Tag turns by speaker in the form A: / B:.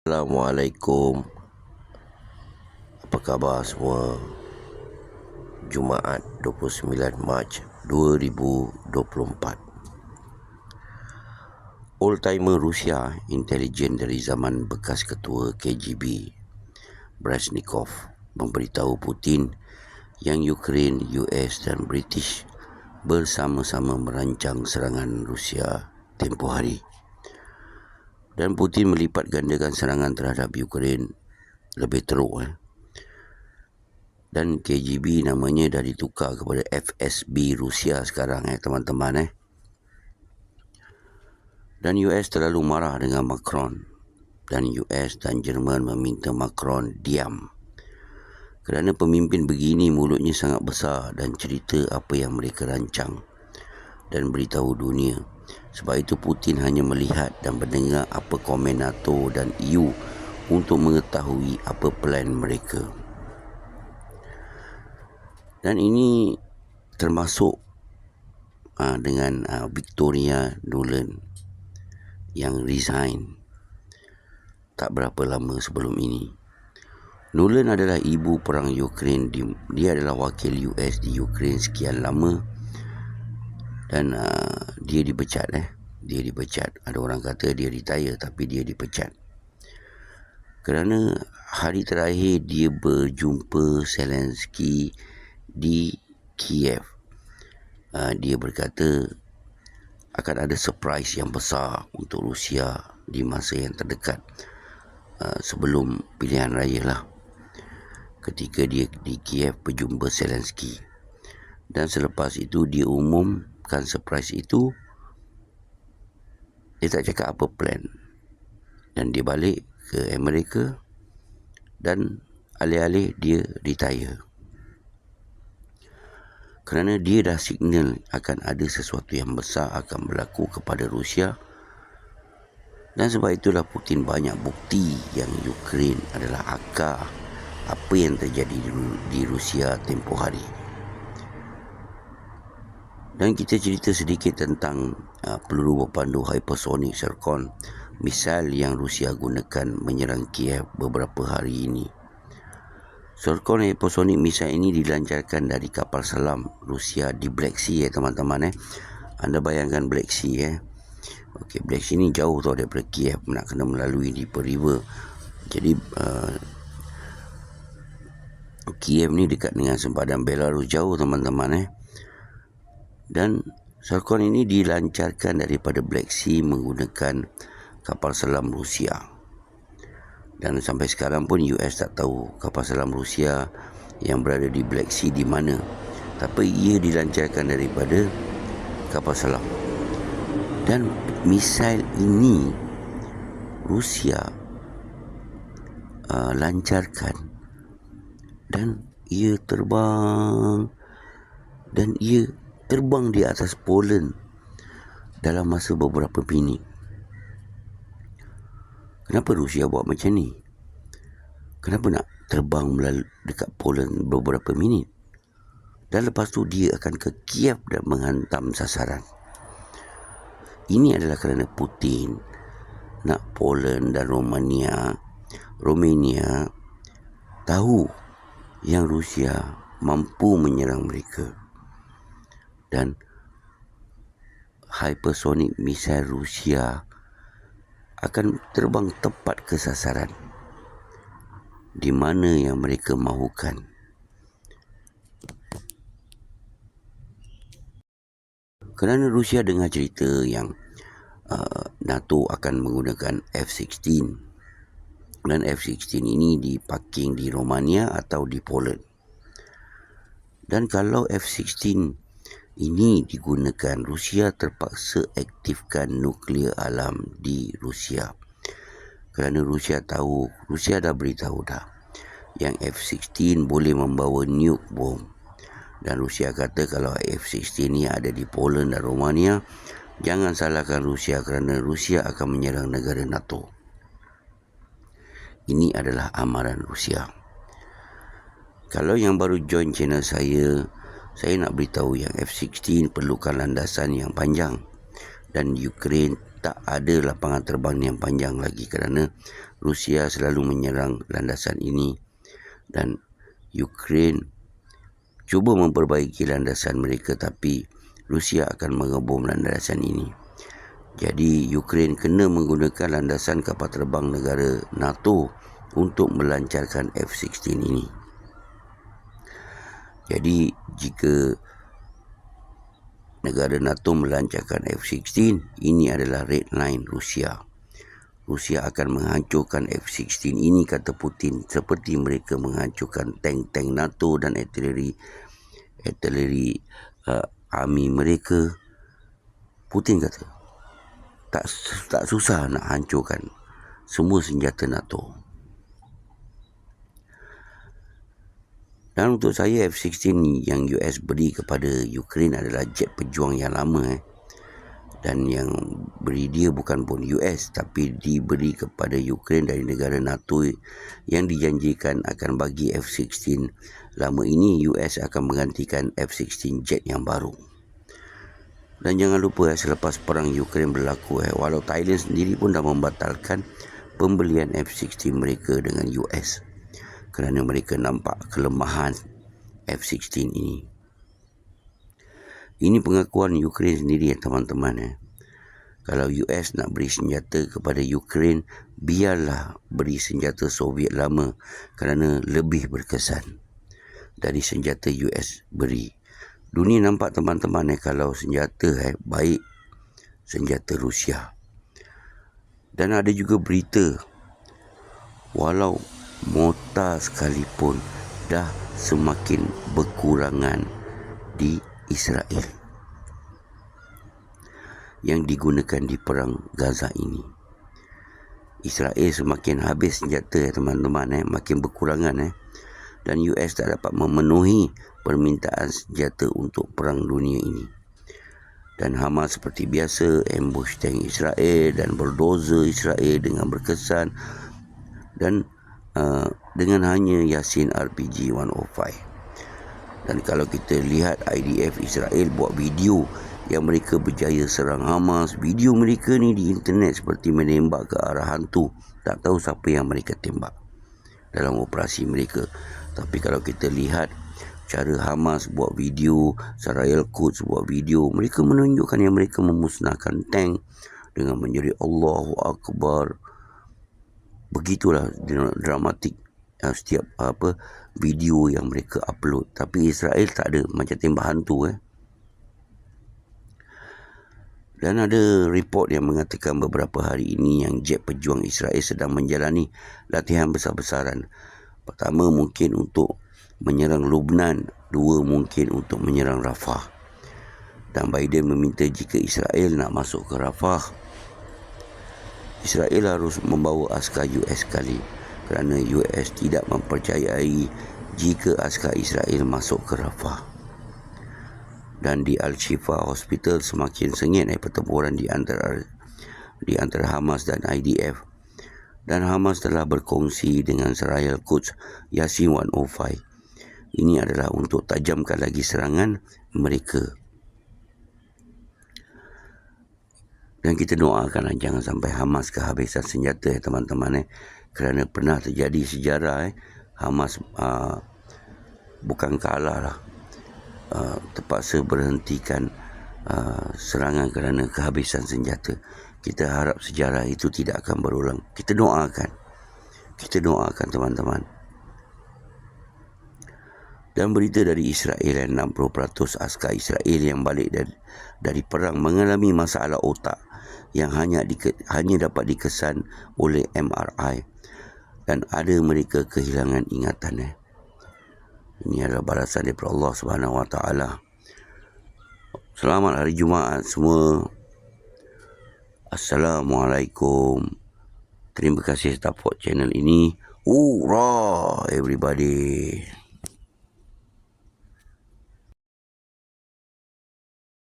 A: Assalamualaikum. Apa khabar semua? Jumaat 29 Mac 2024. Old-timer Rusia, intelijen dari zaman bekas ketua KGB Brezhnev, memberitahu Putin yang Ukraine, US dan British bersama-sama merancang serangan Rusia tempoh hari. Dan Putin melipat gandakan serangan terhadap Ukraine lebih teruk. Dan KGB namanya dah ditukar kepada FSB Rusia sekarang teman-teman. Dan US terlalu marah dengan Macron. Dan US dan Jerman meminta Macron diam. Kerana pemimpin begini mulutnya sangat besar dan cerita apa yang mereka rancang dan beritahu dunia. Sebab itu Putin hanya melihat dan mendengar apa komen NATO dan EU untuk mengetahui apa plan mereka. Dan ini termasuk dengan Victoria Nuland yang resign tak berapa lama sebelum ini. Nuland adalah ibu perang Ukraine. Dia adalah wakil US di Ukraine sekian lama. Dan dia dipecat. Dia dipecat. Ada orang kata dia retire, tapi dia dipecat. Kerana hari terakhir dia berjumpa Zelensky di Kiev. Dia berkata akan ada surprise yang besar untuk Rusia di masa yang terdekat, sebelum pilihan raya lah. Ketika dia di Kiev berjumpa Zelensky. Dan selepas itu dia umumkan surprise itu. Dia tak cakap apa plan. Dan dia balik ke Amerika. Dan alih-alih dia retire. Kerana dia dah signal akan ada sesuatu yang besar akan berlaku kepada Rusia. Dan sebab itulah Putin banyak bukti yang Ukraine adalah akar apa yang terjadi di Rusia tempoh hari. Dan kita cerita sedikit tentang peluru berpandu hypersonic Zircon, misil yang Rusia gunakan menyerang Kiev beberapa hari ini. Zircon hypersonic misil ini dilancarkan dari kapal selam Rusia di Black Sea teman-teman. Anda bayangkan Black Sea Okey, Black Sea ni jauh tau daripada Kiev, nak kena melalui di river. Jadi Kiev ni dekat dengan sempadan Belarus jauh teman-teman. Dan Zircon ini dilancarkan daripada Black Sea menggunakan kapal selam Rusia. Dan sampai sekarang pun US tak tahu kapal selam Rusia yang berada di Black Sea di mana. Tapi ia dilancarkan daripada kapal selam. Dan misil ini Rusia lancarkan. Dan ia terbang di atas Poland dalam masa beberapa minit. Kenapa Rusia buat macam ni? Kenapa nak terbang dekat Poland beberapa minit? Dan lepas tu dia akan ke Kiev dan menghantam sasaran. Ini adalah kerana Putin nak Poland dan Romania tahu yang Rusia mampu menyerang mereka. Dan hypersonic misil Rusia akan terbang tepat ke sasaran di mana yang mereka mahukan. Kerana Rusia dengar cerita yang NATO akan menggunakan F-16. Dan F-16 ini diparking di Romania atau di Poland. Dan kalau F-16 ini digunakan, Rusia terpaksa aktifkan nuklear alam di Rusia. Kerana Rusia dah beritahu yang F-16 boleh membawa nuke bom. Dan Rusia kata kalau F-16 ni ada di Poland dan Romania, jangan salahkan Rusia kerana Rusia akan menyerang negara NATO. Ini adalah amaran Rusia. Kalau yang baru join channel saya nak beritahu yang F-16 perlukan landasan yang panjang. Dan Ukraine tak ada lapangan terbang yang panjang lagi kerana Rusia selalu menyerang landasan ini dan Ukraine cuba memperbaiki landasan mereka, tapi Rusia akan mengebom landasan ini. Jadi Ukraine kena menggunakan landasan kapal terbang negara NATO untuk melancarkan F-16 ini. Jadi jika negara NATO melancarkan F-16, ini adalah red line Rusia. Rusia akan menghancurkan F-16 ini, kata Putin, seperti mereka menghancurkan tank-tank NATO dan artileri army mereka. Putin kata tak susah nak hancurkan semua senjata NATO. Dan untuk saya, F-16 yang US beri kepada Ukraine adalah jet pejuang yang lama. Dan yang beri dia bukan pun US, tapi diberi kepada Ukraine dari negara NATO yang dijanjikan akan bagi F-16. Lama ini US akan menggantikan F-16 jet yang baru. Dan jangan lupa selepas perang Ukraine berlaku, walau Thailand sendiri pun dah membatalkan pembelian F-16 mereka dengan US kerana mereka nampak kelemahan F-16 ini. Ini pengakuan Ukraine sendiri, teman-teman. Kalau US nak beri senjata kepada Ukraine, biarlah beri senjata Soviet lama kerana lebih berkesan dari senjata US beri. Dunia nampak, teman-teman, kalau senjata baik senjata Rusia. Dan ada juga berita, walau mortar sekalipun dah semakin berkurangan di Israel yang digunakan di perang Gaza ini. Israel semakin habis senjata, teman-teman, makin berkurangan. Dan US tak dapat memenuhi permintaan senjata untuk perang dunia ini. Dan Hamas seperti biasa ambush tank Israel dan bulldozer Israel dengan berkesan, dan dengan hanya Yasin RPG 105. Dan kalau kita lihat IDF Israel buat video yang mereka berjaya serang Hamas, video mereka ni di internet seperti menembak ke arah hantu. Tak tahu siapa yang mereka tembak dalam operasi mereka. Tapi kalau kita lihat cara Hamas buat video, Sarayal Quds buat video, mereka menunjukkan yang mereka memusnahkan tank dengan menjerit Allahu Akbar. Begitulah dramatik setiap video yang mereka upload. Tapi Israel tak ada, macam tembak hantu. Dan ada report yang mengatakan beberapa hari ini yang jet pejuang Israel sedang menjalani latihan besar-besaran. Pertama mungkin untuk menyerang Lubnan, dua mungkin untuk menyerang Rafah. Dan Biden meminta jika Israel nak masuk ke Rafah, Israel harus membawa askar US sekali, kerana US tidak mempercayai jika askar Israel masuk ke Rafah. Dan di Al-Shifa Hospital semakin sengit pertempuran di antara Hamas dan IDF. Dan Hamas telah berkongsi dengan Sarayal Quds Yasin 105. Ini adalah untuk tajamkan lagi serangan mereka. Dan kita doakan jangan sampai Hamas kehabisan senjata, teman-teman. Kerana pernah terjadi sejarah, Hamas bukan kalah lah, terpaksa berhentikan serangan kerana kehabisan senjata. Kita harap sejarah itu tidak akan berulang. Kita doakan, teman-teman. Dan berita dari Israel, 60% askar Israel yang balik dari perang mengalami masalah otak yang hanya dapat dikesan oleh MRI, dan ada mereka kehilangan ingatan. Ini adalah balasan daripada Allah Subhanahu Wa Taala. Selamat hari Jumaat semua. Assalamualaikum. Terima kasih support channel ini. Hurrah everybody.